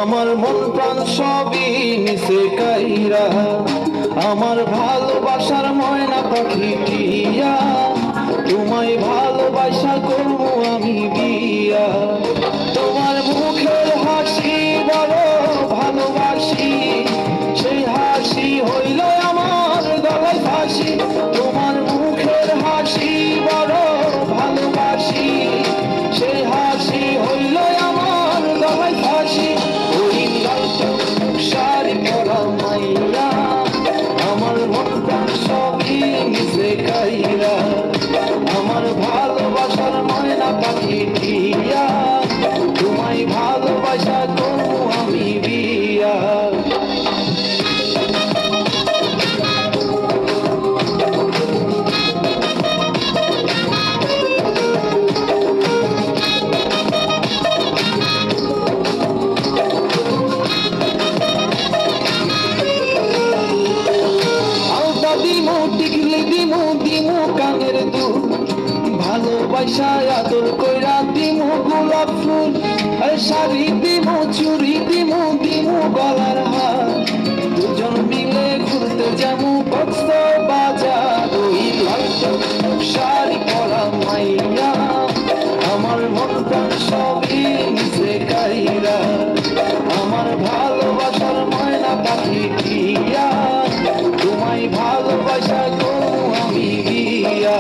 আমার মন প্রাণ সবই নিচে কাইরা, আমার ভালোবাসার ময়না পাখি টিয়া, তোমায় ভালোবাসা করবো আমি বিয়া। তোমার মুখের হাসি বড় ভালোবাসি, সেই হাসি হইল আমার গলায় ফাঁসি। তোমার মুখের হাসি বড় ভালোবাসি, সেই হাসি হইল আমার গলায় ফাঁসি। শাড়ি পরা মাইয়া, আমার মন প্রাণ সবই নিচে কাইরা, আমার ভালোবাসার ময়না পাখি টিয়া, তোমায় ভালোবাসা করবো আমি বিয়া। কানের দুল ভালোবাসা আদর কইরা দিমু গোলাপ ফুল, শাড়ি দিমু চুড়ি দিমু দিমু গলার হার, দুজন মিলে ঘুরতে যাবো কক্সবাজার। ওই লাল শাড়ি পরা মাইয়া, আমার মন প্রাণ সবই নিচে কাইরা, আমার ভালোবাসার ময়না পাখি টিয়া, তোমায় ভালোবাসা করবো আমি বিয়া।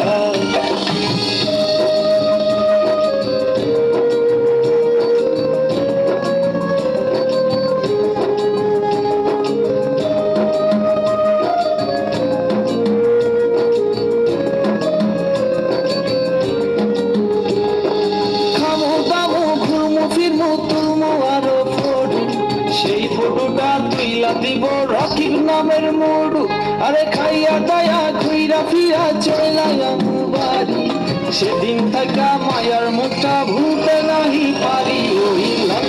খামো দামো ঘুরমো ফিরমো তুলমো আরো ফটো, সেই ফটোটা তুইলা দিব রকিব নামের মোড়ু। আরে খাইয়া দায়া ঘুইরা ফিরা চলাইলাম বাড়ি, সেদিন থাকা মায়ার মুখটা ভুলতে নাহি পারি। ওই লাল